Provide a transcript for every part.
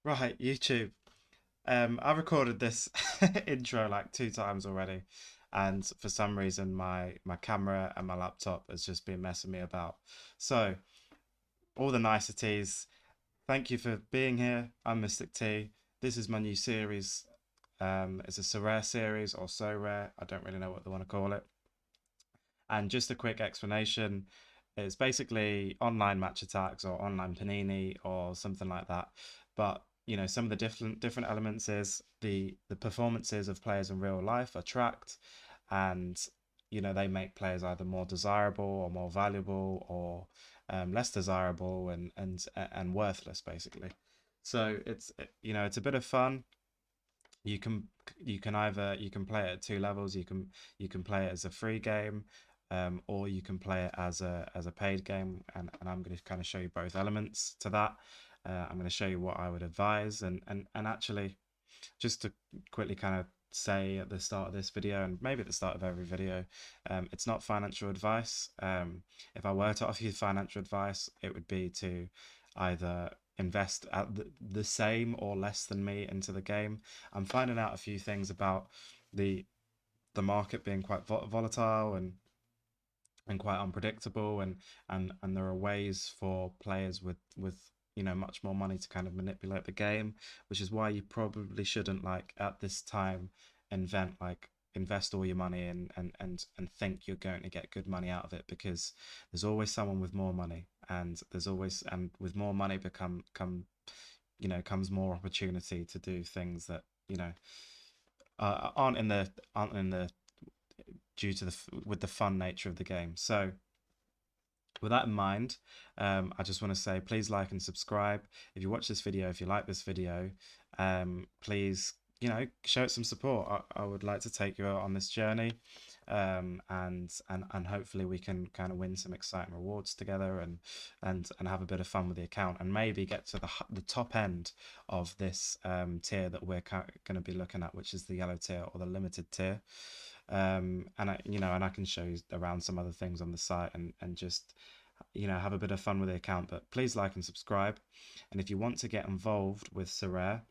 Right, YouTube. I recorded this intro like 2 times already, and for some reason my camera and my laptop has just been messing me about. So, all the niceties. Thank you for being here. I'm Mystic T. This is my new series. It's a Sorare series or so rare. I don't really know what they want to call it. And just a quick explanation. It's basically online match attacks or online panini or something like that. But some of the different elements is the performances of players in real life are tracked, and they make players either more desirable or more valuable or less desirable and worthless basically. So it's a bit of fun. You can you can play it at two levels. You can play it as a free game, or you can play it as a paid game. And I'm going to kind of show you both elements to that. I'm going to show you what I would advise, and actually just to quickly kind of say at the start of this video and maybe at the start of every video, it's not financial advice. If I were to offer you financial advice, it would be to either invest at the same or less than me into the game. I'm finding out a few things about the the market being quite volatile and quite unpredictable, and there are ways for players with much more money to kind of manipulate the game, which is why you probably shouldn't, like, at this time, invest all your money and think you're going to get good money out of it, because there's always someone with more money, and with more money comes more opportunity to do things that aren't in the due to with the fun nature of the game. So with that in mind, I just want to say, please like and subscribe. If you watch this video, if you like this video, please, show it some support. I would like to take you out on this journey, and hopefully we can kind of win some exciting rewards together, and have a bit of fun with the account, and maybe get to the top end of this tier that we're going to be looking at, which is the yellow tier or the limited tier. And I can show you around some other things on the site, and just have a bit of fun with the account. But please like and subscribe, and if you want to get involved with Sorare,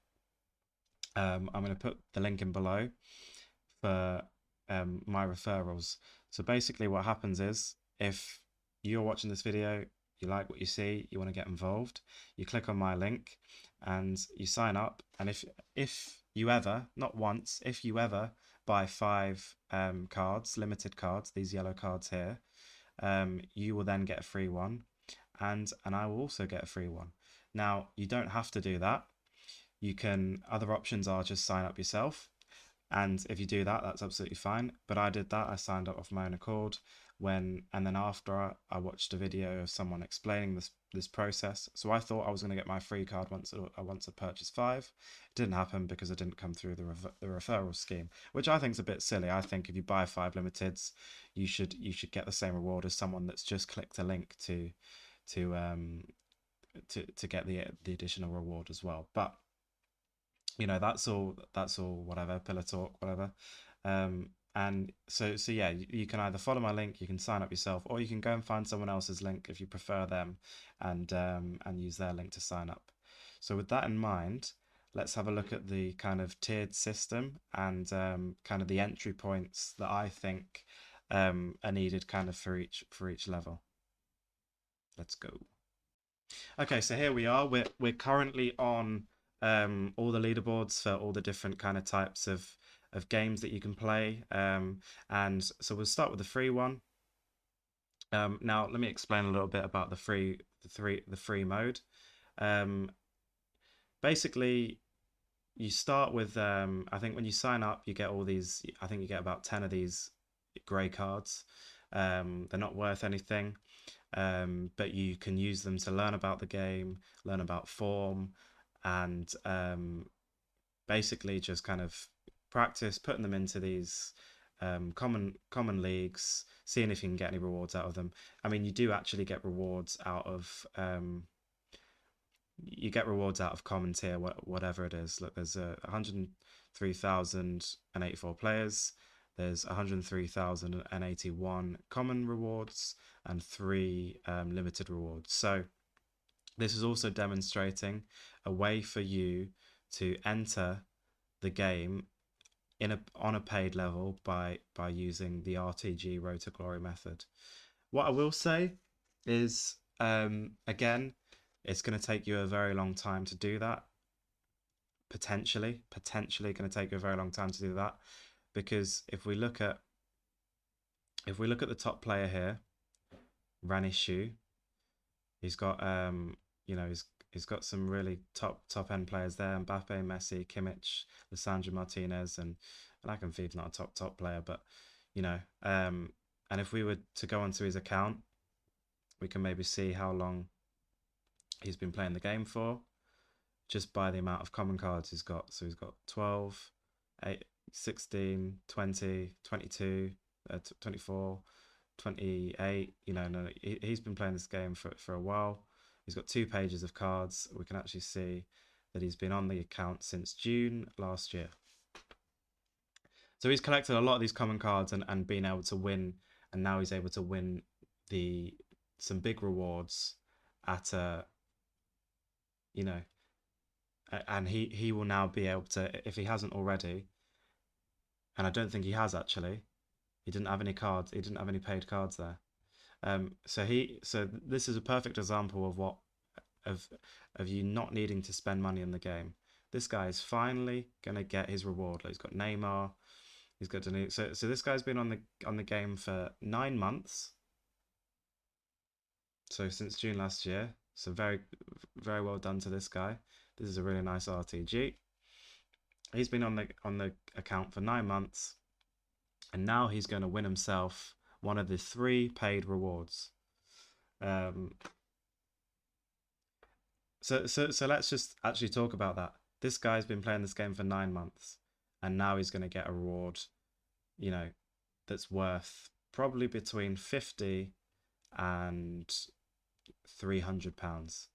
I'm going to put the link in below for my referrals. So basically what happens is, if you're watching this video, you like what you see, you want to get involved, you click on my link and you sign up. And if you ever, not once, if you ever buy 5 cards, limited cards, these yellow cards here, you will then get a free one, and I will also get a free one. Now, you don't have to do that. Other options are just sign up yourself, and if you do that, that's absolutely fine. But I did that. I signed up of my own accord, and then after I watched a video of someone explaining this process. So I thought I was going to get my free card once I purchased 5. It didn't happen because I didn't come through the referral scheme, which I think is a bit silly. I think if you buy 5 limiteds, you should get the same reward as someone that's just clicked a link to um to get the additional reward as well. But that's all whatever, pillar talk, whatever. And so yeah, you can either follow my link, you can sign up yourself, or you can go and find someone else's link if you prefer them, and use their link to sign up. So with that in mind, let's have a look at the kind of tiered system, and kind of the entry points that I think are needed kind of for each level. Let's go. Okay, so here we are. We're currently on all the leaderboards for all the different kind of types of games that you can play. And so we'll start with the free one. Now let me explain a little bit about the free mode. Um, Basically, you start with I think when you sign up, you get all these. I think you get about 10 of these grey cards. They're not worth anything, but you can use them to learn about the game, learn about form, and basically just kind of practice putting them into these common leagues, seeing if you can get any rewards out of them. I mean, you do actually get rewards out of common tier, whatever it is. Look, there's 103,084 players. There's 103,081 common rewards and 3 limited rewards. So This is also demonstrating a way for you to enter the game in a on a paid level by using the RTG Road to Glory method. What I will say is, again, it's going to take you a very long time to do that. Potentially going to take you a very long time to do that, because if we look at the top player here, Ranishu, he's got he's got some really top end players there: Mbappe, Messi, Kimmich, Lissandro Martinez, and Akinfeev's not a top player, but you know, and if we were to go onto his account, we can maybe see how long he's been playing the game for, just by the amount of common cards he's got. So he's got 12, 8, 16, 20, 22, 24, 28. You know, no, he's been playing this game for a while. He's got 2 pages of cards. We can actually see that he's been on the account since June last year. So he's collected a lot of these common cards and been able to win, and now he's able to win the some big rewards at a you know and he will now be able to, if he hasn't already, and I don't think he has actually. He didn't have any cards. He didn't have any paid cards there. So this is a perfect example of of you not needing to spend money in the game. This guy is finally gonna get his reward. Like, he's got Neymar. He's got Danilo. So this guy's been on the game for 9 months. So since June last year. So very well done to this guy. This is a really nice RTG. He's been on the account for 9 months, and now he's going to win himself one of the 3 paid rewards. Um, so let's just actually talk about that. This guy's been playing this game for 9 months, and now he's going to get a reward, you know, that's worth probably between 50 and £300.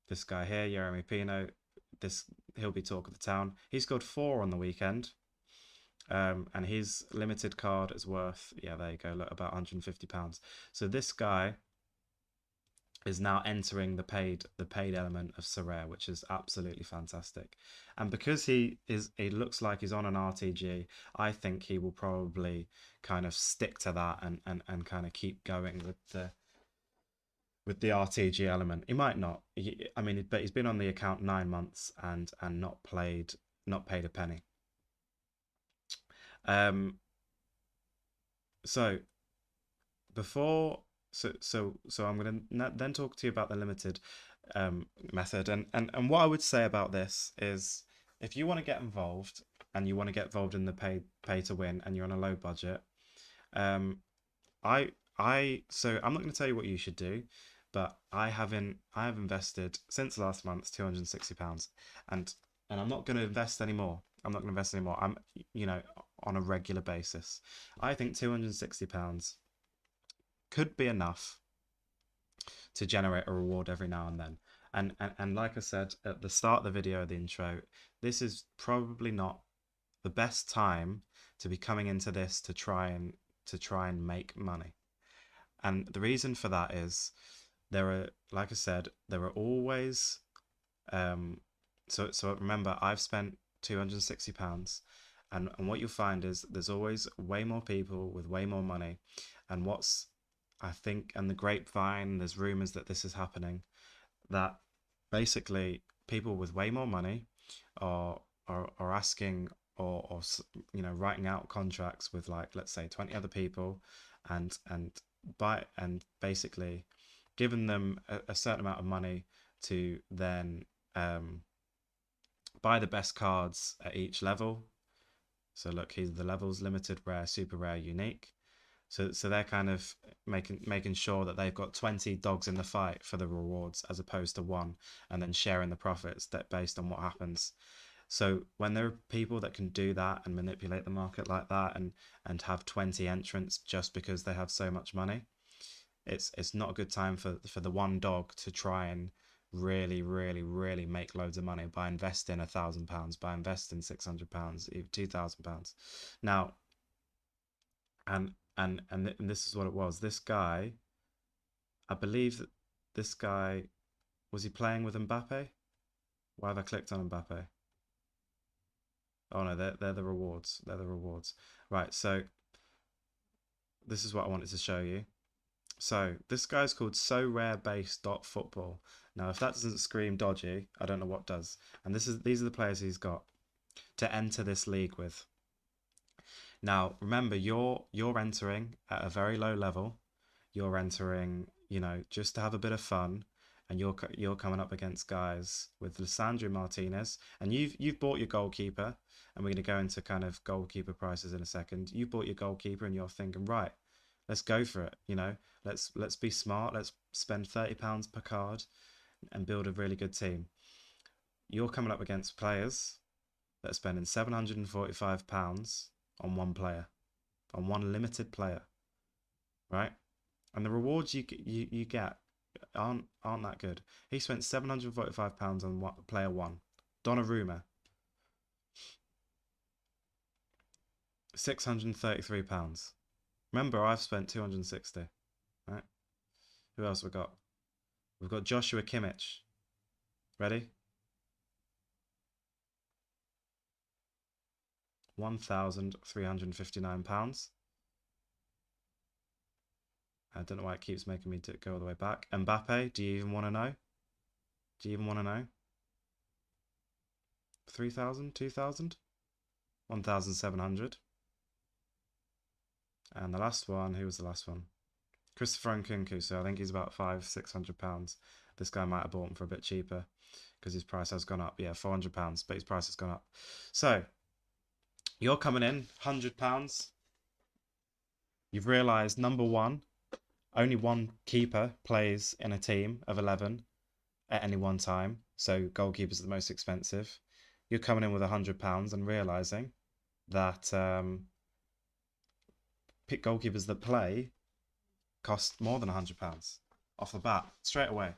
This guy here, Jeremy Pino, he'll be talk of the town. He scored 4 on the weekend. And his limited card is worth, yeah, there you go, look, about £150. So this guy is now entering the paid element of Sorare, which is absolutely fantastic. And because he looks like he's on an RTG, I think he will probably kind of stick to that and kind of keep going with the RTG element. He might not. But he's been on the account 9 months and not paid a penny. So before so I'm going to then talk to you about the limited method, and what I would say about this is, if you want to get involved and you want to get involved in the pay to win and you're on a low budget, um so I'm not going to tell you what you should do, but I have invested since last month £260, and I'm not going to invest anymore. I'm not going to invest anymore. I'm on a regular basis. I think £260 could be enough to generate a reward every now and then. And like I said at the start of the video, the intro, this is probably not the best time to be coming into this to try and make money. And the reason for that is, like I said, there are always so remember, I've spent £260, and what you'll find is there's always way more people with way more money. And I think, and the grapevine, there's rumors that this is happening, that basically people with way more money are asking, or writing out contracts with, like, let's say 20 other people, and basically giving them a certain amount of money to then buy the best cards at each level. So look, here's the levels: limited, rare, super rare, unique. So they're kind of making sure that they've got 20 dogs in the fight for the rewards, as opposed to one, and then sharing the profits that based on what happens. So when there are people that can do that and manipulate the market like that, and have 20 entrants just because they have so much money, it's not a good time for the one dog to try and really make loads of money by investing £1,000, by investing £600, even £2,000. Now, and this is what it was. This guy, I believe that this guy, was he playing with Mbappe? Why have I clicked on Mbappe? Oh no, they're the rewards. They're the rewards. Right, so this is what I wanted to show you. So this guy's called Football. Now, if that doesn't scream dodgy, I don't know what does. And these are the players he's got to enter this league with. Now, remember, you're entering at a very low level. You're entering, just to have a bit of fun, and you're coming up against guys with Lissandro Martinez, and you've bought your goalkeeper, and we're going to go into kind of goalkeeper prices in a second. You bought your goalkeeper, and you're thinking, right, let's go for it. Let's be smart. Let's spend £30 per card and build a really good team. You're coming up against players that are spending £745 on one player, on one limited player, right? And the rewards you get aren't that good. He spent £745 on player one. Donnarumma, £633. Remember, I've spent 260. Right? Who else we got? We've got Joshua Kimmich. Ready? £1,359. I don't know why it keeps making me go all the way back. Mbappe, do you even want to know? Do you even want to know? 3,000, 2,000, 1,700. And the last one, who was the last one? Christopher Nkunku. So I think he's about £500-600. This guy might have bought him for a bit cheaper because his price has gone up. Yeah, £400, but his price has gone up. So you're coming in £100. You've realised, number one, only one keeper plays in a team of 11 at any one time. So goalkeepers are the most expensive. You're coming in with £100 and realising that goalkeepers that play cost more than £100 off the bat straight away.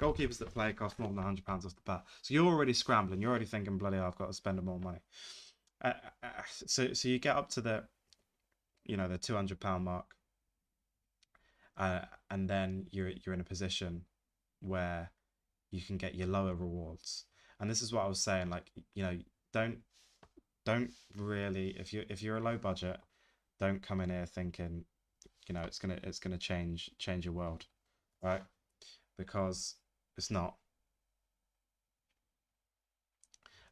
Goalkeepers that play cost more than £100 off the bat. So you're already scrambling. You're already thinking, bloody hell, I've got to spend more money. So you get up to the £200 mark, and then you're in a position where you can get your lower rewards. And this is what I was saying. Like, don't really, if you're a low budget, don't come in here thinking, it's gonna change your world, right? Because it's not.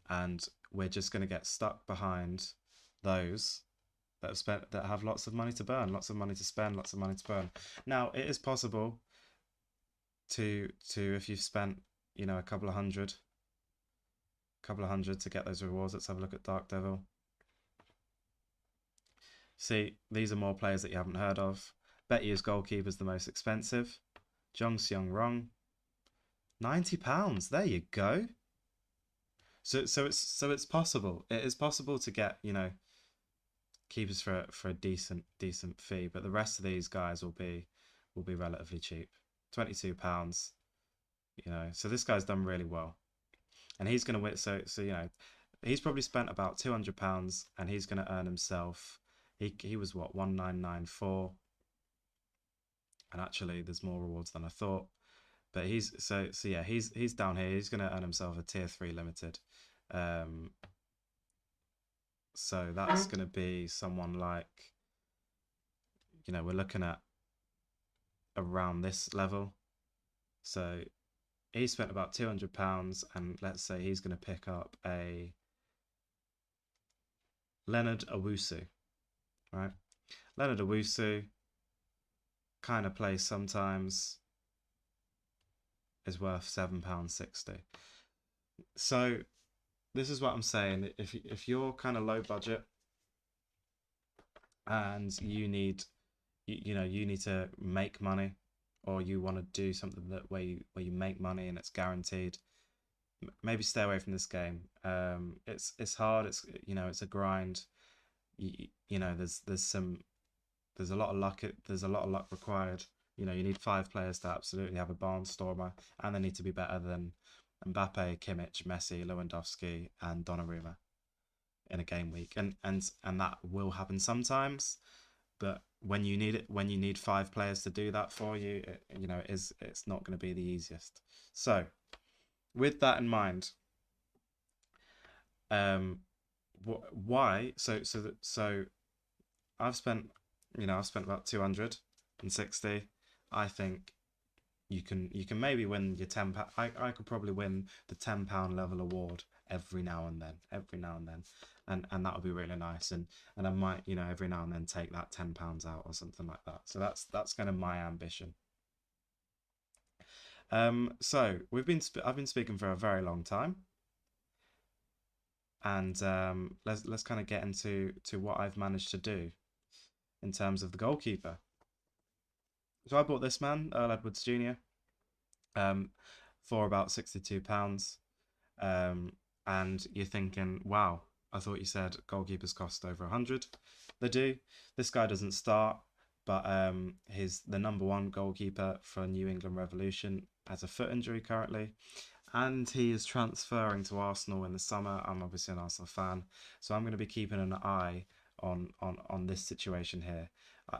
And we're just gonna get stuck behind those that have lots of money to burn, lots of money to spend, lots of money to burn. Now, it is possible to if you've spent, a couple of hundred to get those rewards. Let's have a look at Dark Devil. See, these are more players that you haven't heard of. Betty's goalkeeper is the most expensive. Jung Seong Rong, £90. There you go. So it's possible. It is possible to get, keepers for a decent fee, but the rest of these guys will be relatively cheap. £22. So this guy's done really well, and he's gonna win. So he's probably spent about £200, and he's gonna earn himself. He was what, 1994, and actually there's more rewards than I thought. But he's down here. He's gonna earn himself a tier 3 limited. Um, so that's gonna be someone like, we're looking at around this level. So he spent about £200, and let's say he's going to pick up a Leonard Owusu, right? Leonard Owusu kind of plays sometimes, is worth £7.60. So this is what I'm saying. If you're kind of low budget and you need to make money, or you want to do something where you make money and it's guaranteed, maybe stay away from this game. It's hard. It's a grind. There's a lot of luck. There's a lot of luck required. You need 5 players to absolutely have a barnstormer, and they need to be better than Mbappe, Kimmich, Messi, Lewandowski, and Donnarumma in a game week. And that will happen sometimes, but when you need it, when you need five players to do that for you, it's not going to be the easiest. So with that in mind, um, why? So I've spent, I've spent about 260. I think you can maybe win your £10. I could probably win the £10 level award every now and then, and that would be really nice. And I might, every now and then take that £10 out or something like that. So that's kind of my ambition. So I've been speaking for a very long time, and let's kind of get into what I've managed to do in terms of the goalkeeper. So I bought this man, Earl Edwards Jr., um, for about £62. Um, and you're thinking, wow, I thought you said goalkeepers cost over 100. They do. This guy doesn't start, but he's the number one goalkeeper for New England Revolution, has a foot injury currently, and he is transferring to Arsenal in the summer. I'm obviously an Arsenal fan, so I'm going to be keeping an eye on this situation here.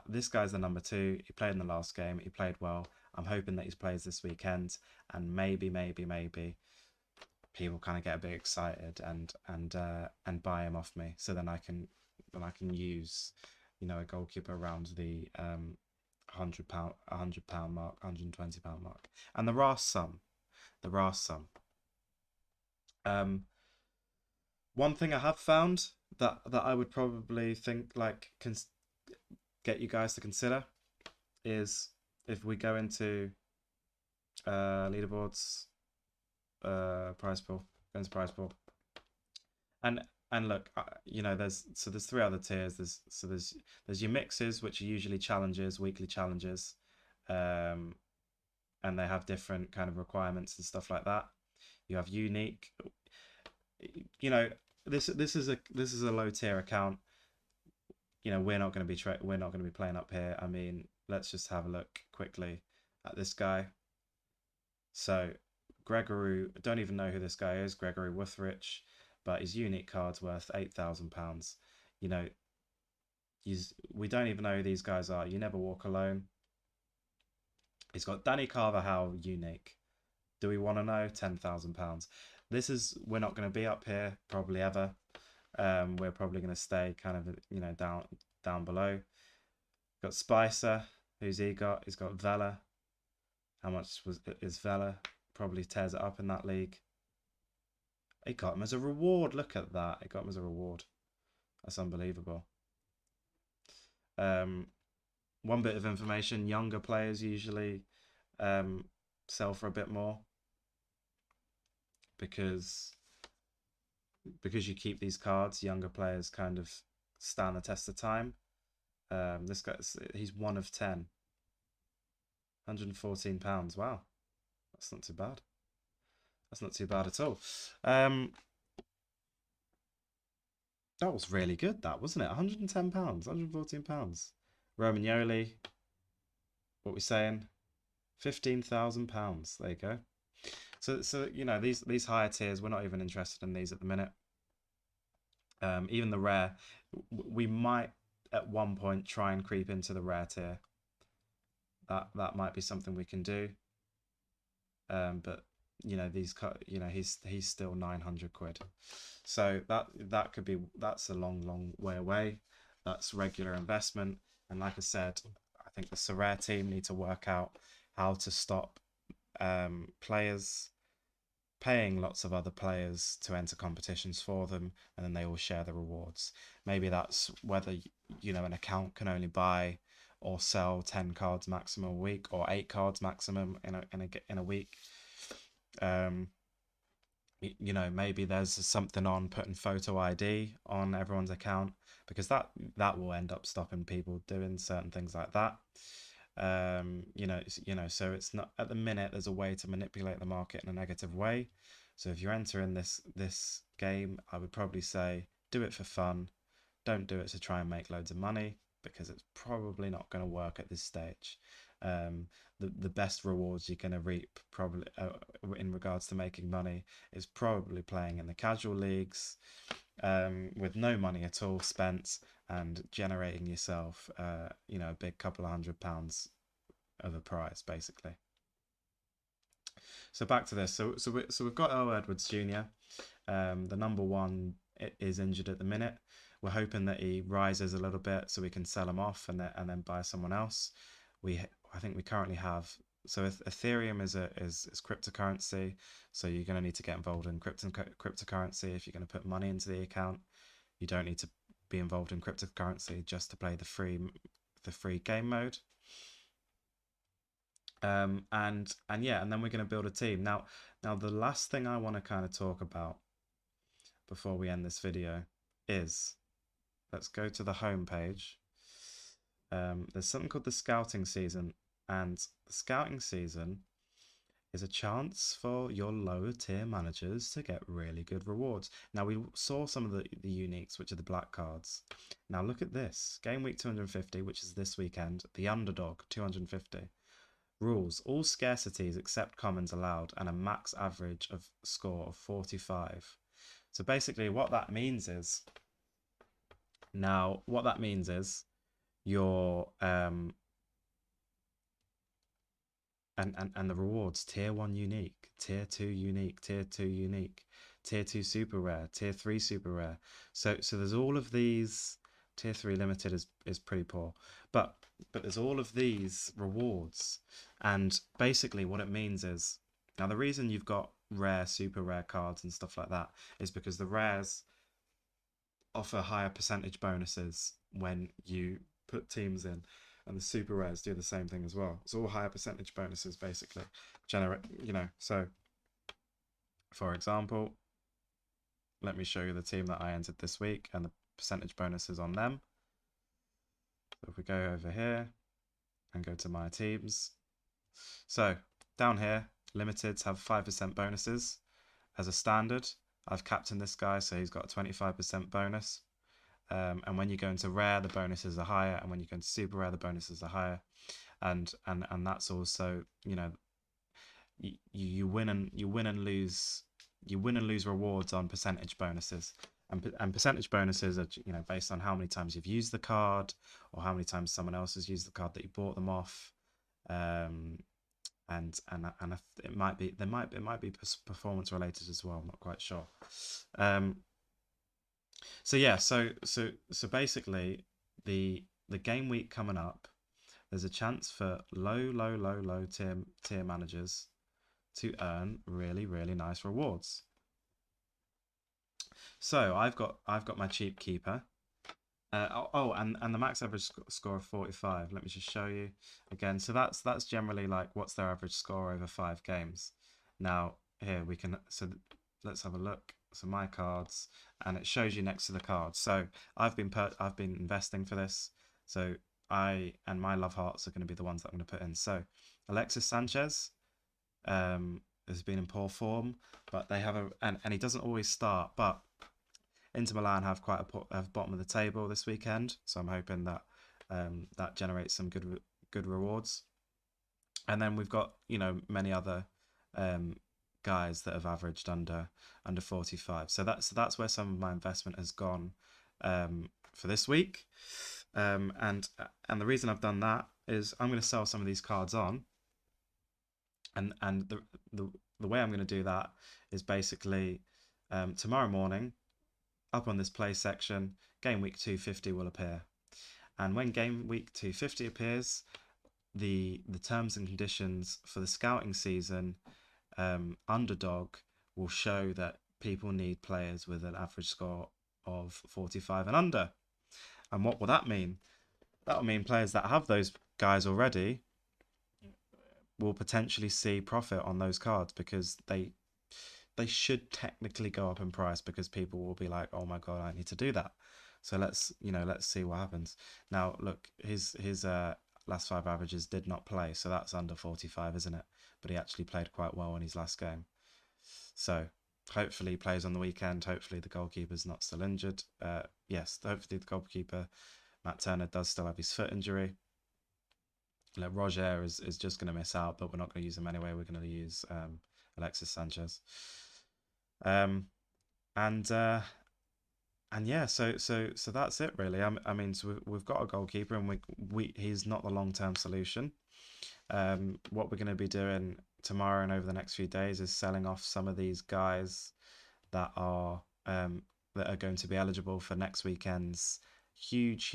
This guy's the number two. He played in the last game. He played well. I'm hoping that he plays this weekend, and maybe people kind of get a bit excited and buy him off me. So then I can use, a goalkeeper around the £100 mark, £120 mark, and there are some. Um, One thing I have found that I would probably think like get you guys to consider is if we go into leaderboards, prize pool, go into prize pool, and look, there's three other tiers. There's your mixes, which are usually challenges, weekly challenges, um, and they have different kind of requirements and stuff like that. You have unique, you know, this is a low tier account. We're not going to be playing up here. I mean, let's just have a look quickly at this guy. So Gregory, I don't even know who this guy is, Gregory Wuthrich, but his unique card's worth £8,000. You know, we don't even know who these guys are. You never walk alone. He's got Danny Carvajal unique. Do we want to know? £10,000. We're not going to be up here probably ever. We're probably going to stay kind of down below. Got Spicer. Who's he got? He's got Vela. How much is Vela? Probably tears it up in that league. He got him as a reward. Look at that. He got him as a reward. That's unbelievable. Um, One bit of information: younger players usually um, sell for a bit more because you keep these cards. Younger players kind of stand the test of time. This he's one of 10, £114. Wow, that's not too bad. That's not too bad at all. Um, that was really good, that wasn't it? £110, £114. Romagnoli, what we saying? £15,000. There you go. So these higher tiers, we're not even interested in these at the minute. Even the rare, we might at one point try and creep into the rare tier. That might be something we can do. But he's still 900 quid. So that's a long way away. That's regular investment. And like I said, I think the Sorare team need to work out how to stop players paying lots of other players to enter competitions for them, and then they all share the rewards. Maybe that's whether an account can only buy or sell 10 cards maximum a week, or 8 cards maximum in a week. Maybe there's something on putting photo ID on everyone's account, because that will end up stopping people doing certain things like that. So it's not, at the minute there's a way to manipulate the market in a negative way. So if you're entering this game, I would probably say do it for fun. Don't do it to try and make loads of money, because it's probably not going to work at this stage. The best rewards you're going to reap probably in regards to making money is probably playing in the casual leagues, with no money at all spent and generating yourself, a big couple of £100 of a prize, basically. So back to this. So we've got Earl Edwards Jr. The number one is injured at the minute. We're hoping that he rises a little bit so we can sell him off and then buy someone else. I think we currently have, so Ethereum is cryptocurrency, so you're going to need to get involved in cryptocurrency if you're going to put money into the account. You don't need to be involved in cryptocurrency just to play the free game mode. And yeah, and then we're going to build a team. Now the last thing I want to kind of talk about before we end this video is, let's go to the home page. There's something called the scouting season, and the scouting season is a chance for your lower tier managers to get really good rewards. Now, we saw some of the uniques, which are the black cards. Now look at this. Game week 250, which is this weekend. The underdog, 250. Rules: all scarcities except commons allowed, and a max average of score of 45. So basically what that means is, your and the rewards: tier 1 unique, tier 2 unique, tier 2 unique, tier 2 super rare, tier 3 super rare. So there's all of these. Tier 3 limited is pretty poor, but there's all of these rewards, and basically what it means is, now the reason you've got rare, super rare cards and stuff like that is because the rares offer higher percentage bonuses when you put teams in, and the super rares do the same thing as well. It's all higher percentage bonuses, basically. So for example, let me show you the team that I entered this week and the percentage bonuses on them. So if we go over here and go to my teams, so down here, limiteds have 5% bonuses. As a standard, I've captained this guy, so he's got a 25% bonus. And when you go into rare, the bonuses are higher, and when you go into super rare, the bonuses are higher. And that's also, you win and lose rewards on percentage bonuses. And percentage bonuses are, based on how many times you've used the card, or how many times someone else has used the card that you bought them off. And it might be performance related as well. I'm not quite sure. So yeah, so basically, the game week coming up, there's a chance for low tier managers to earn really nice rewards. So I've got my cheap keeper. And the max average score of 45. Let me just show you again. So that's generally like what's their average score over 5 games. Now here we can, let's have a look. So my cards, and it shows you next to the cards. So I've been investing for this. So my love hearts are going to be the ones that I'm going to put in. So Alexis Sanchez has been in poor form, but they have and he doesn't always start, but Inter Milan have quite a bottom of the table this weekend, so I'm hoping that that generates some good rewards. And then we've got many other guys that have averaged under 45. So that's where some of my investment has gone for this week. And the reason I've done that is I'm going to sell some of these cards on, and the way I'm going to do that is basically tomorrow morning, up on this play section, game week 250 will appear. And when game week 250 appears, the terms and conditions for the scouting season underdog will show that people need players with an average score of 45 and under. And what will that mean? That will mean players that have those guys already will potentially see profit on those cards, because they should technically go up in price, because people will be like, oh my god, I need to do that. So let's see what happens. Now look, his last 5 averages did not play, so that's under 45, isn't it? But he actually played quite well in his last game. So hopefully he plays on the weekend. Hopefully the goalkeeper's not still injured. Yes, hopefully the goalkeeper, Matt Turner, does still have his foot injury. Roger is just going to miss out, but we're not going to use him anyway. We're going to use Alexis Sanchez. And and yeah, so that's it really. I mean, so we've got a goalkeeper, and we he's not the long term solution. What we're going to be doing tomorrow and over the next few days is selling off some of these guys that are that are going to be eligible for next weekend's huge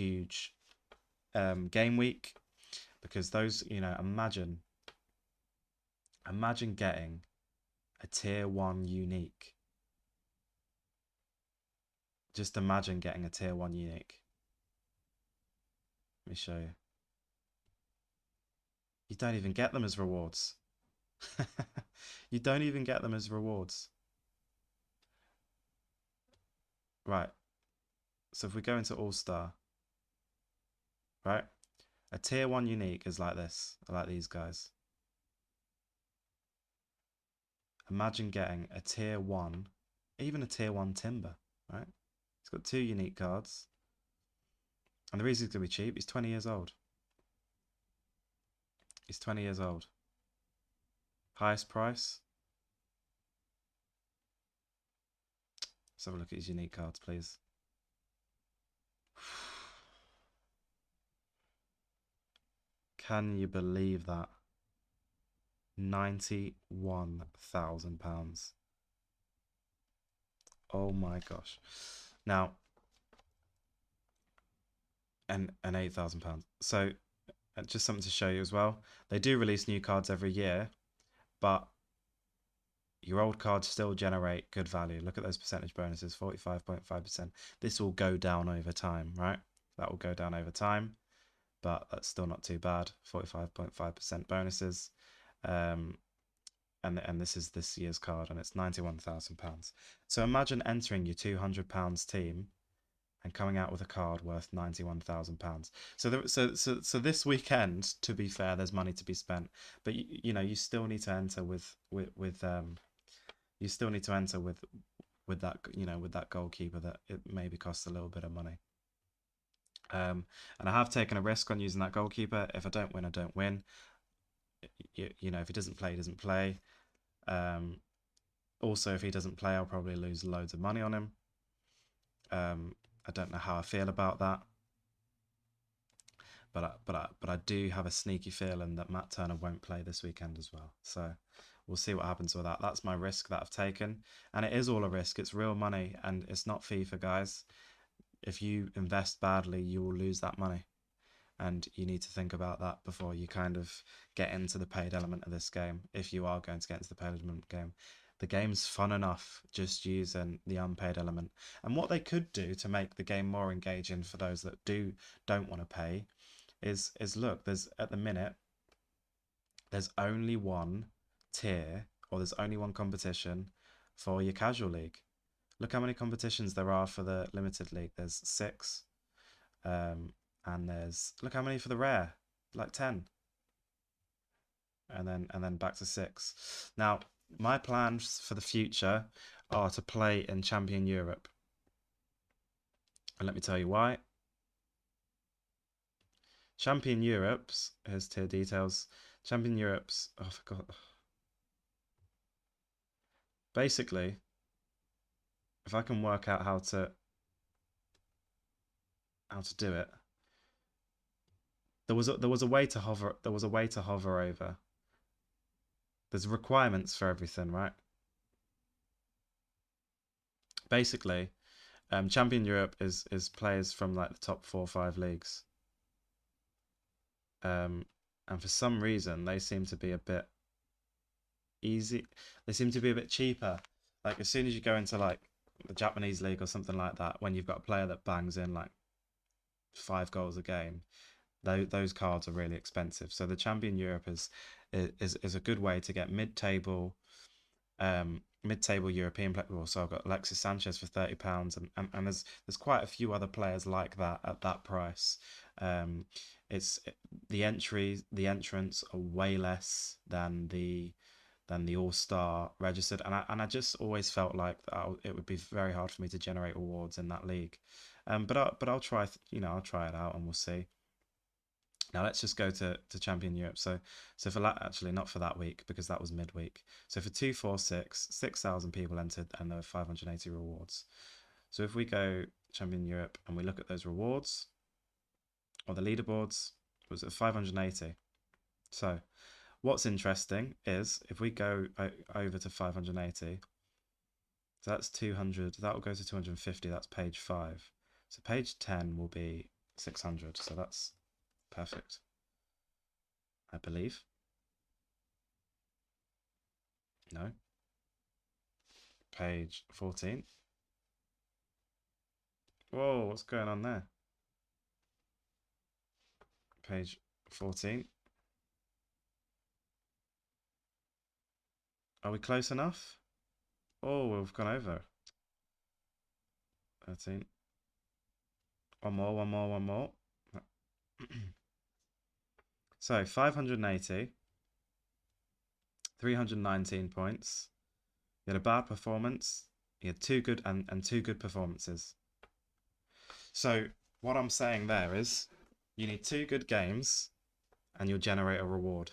game week, because those, imagine getting a tier one unique. Just imagine getting a tier one unique. Let me show you. You don't even get them as rewards. You don't even get them as rewards. Right. So if we go into All Star, right? A tier one unique is like this, like these guys. Imagine getting a tier one, even a tier one timber, right? He's got two unique cards. And the reason he's going to be cheap, he's 20 years old. He's 20 years old. Highest price. Let's have a look at his unique cards, please. Can you believe that? £91,000. Oh my gosh. Now, and £8,000. So, just something to show you as well. They do release new cards every year, but your old cards still generate good value. Look at those percentage bonuses, 45.5%. This will go down over time, right? That will go down over time, but that's still not too bad. 45.5% bonuses. Um, and this is this year's card, and it's £91,000. So imagine entering your £200 team and coming out with a card worth £91,000. So this weekend, to be fair, there's money to be spent, but you still need to enter with you still need to enter with that with that goalkeeper that it maybe costs a little bit of money. And I have taken a risk on using that goalkeeper. If I don't win, I don't win. If he doesn't play, he doesn't play. Also, if he doesn't play, I'll probably lose loads of money on him. I don't know how I feel about that, but I do have a sneaky feeling that Matt Turner won't play this weekend as well. So we'll see what happens with that. That's my risk that I've taken, and it is all a risk. It's real money, and it's not FIFA, guys. If you invest badly, you will lose that money, and you need to think about that before you kind of get into the paid element of this game. If you are going to get into the paid element game, the game's fun enough just using the unpaid element. And what they could do to make the game more engaging for those that don't want to pay is look, there's at the minute there's only one tier, or there's only one competition for your casual league. Look how many competitions there are for the limited league. There's six. And there's, look how many for the rare, like 10, and then back to six. Now, my plans for the future are to play in Champion Europe, and let me tell you why. Champion Europe's, here's tier details. Champion Europe's, oh, I forgot. Basically, if I can work out how to do it, there was a way to hover over. There's requirements for everything, right? Basically, Champion Europe is players from like the top 4 or 5 leagues, and for some reason they seem to be a bit easy. They seem to be a bit cheaper. Like as soon as you go into like the Japanese league or something like that, when you've got a player that bangs in like 5 goals a game, those cards are really expensive. So the Champion Europe is a good way to get mid-table European players. So I've got Alexis Sanchez for £30, and there's quite a few other players like that at that price. Um, it's the entrants are way less than the All Star registered, and I just always felt like it would be very hard for me to generate awards in that league. But I'll try I'll try it out and we'll see. Now let's just go to Champion Europe. So for that, actually not for that week because that was midweek. So for 2, 4, 6, 6,000 people entered and there were 580 rewards. So if we go Champion Europe and we look at those rewards or the leaderboards, it was at 580. So what's interesting is if we go over to 580, so that's 200, that will go to 250, that's page 5. So page 10 will be 600, so that's perfect, I believe. No. Page 14. Whoa, what's going on there? Page 14. Are we close enough? Oh, we've gone over. 13. One more, one more, one more. So 580, 319 points. You had a bad performance. You had two good and two good performances. So what I'm saying there is you need two good games and you'll generate a reward.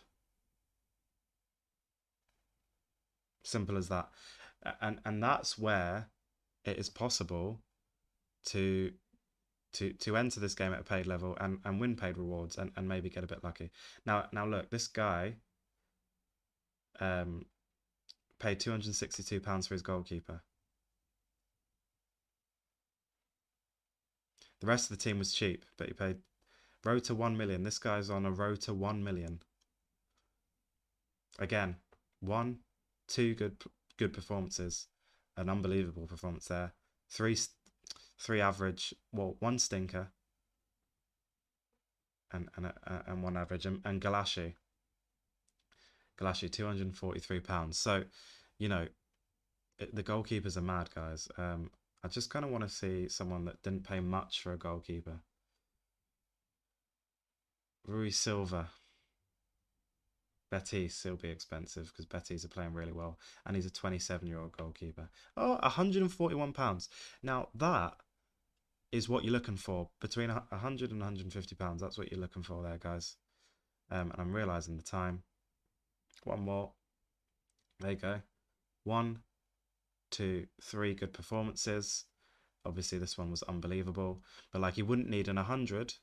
Simple as that. And that's where it is possible to enter this game at a paid level and win paid rewards and maybe get a bit lucky. Now look, this guy paid £262 for his goalkeeper. The rest of the team was cheap, but he paid road to 1 million. This guy's on a road to 1 million. Again, two good performances, an unbelievable performance there. Three average, well, one stinker, and one average, and Galashi, £243. So, you know, the goalkeepers are mad, guys. I just kind of want to see someone that didn't pay much for a goalkeeper. Rui Silva. Betis will be expensive because Betis are playing really well, and he's a 27-year-old goalkeeper. Oh, £141. Now that is what you're looking for, between 100 and 150 pounds. That's what you're looking for there, guys. And I'm realizing the time. One more. There you go. 1, 2, 3 good performances. Obviously, this one was unbelievable, but like you wouldn't need an 100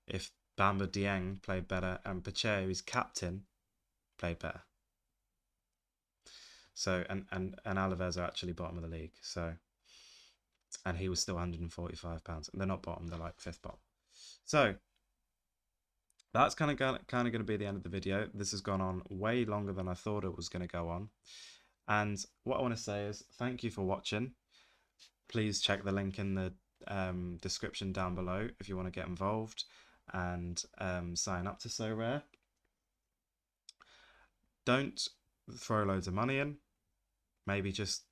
if Bamba Dieng played better and Pache, who's captain, played better. So and Alaves are actually bottom of the league. So and he was still £145. And they're not bottom, they're like fifth bottom. So that's kind of going to be the end of the video. This has gone on way longer than I thought it was going to go on. And what I want to say is thank you for watching. Please check the link in the description down below if you want to get involved and sign up to Sorare. Don't throw loads of money in. Maybe just,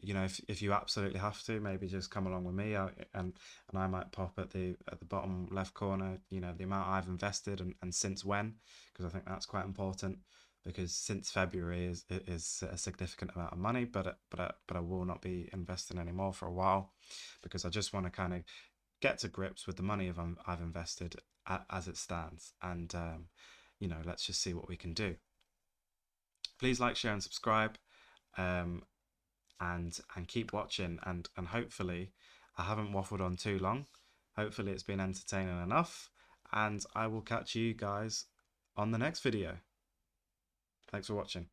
you know, if you absolutely have to, maybe just come along with me, and I might pop at the bottom left corner, you know, the amount I've invested and since when, because I think that's quite important. Because since February is a significant amount of money, but I will not be investing anymore for a while, because I just want to kind of get to grips with the money I've invested as it stands, and you know, let's just see what we can do. Please like, share, and subscribe. And keep watching, and hopefully I haven't waffled on too long. Hopefully it's been entertaining enough, and I will catch you guys on the next video. Thanks for watching.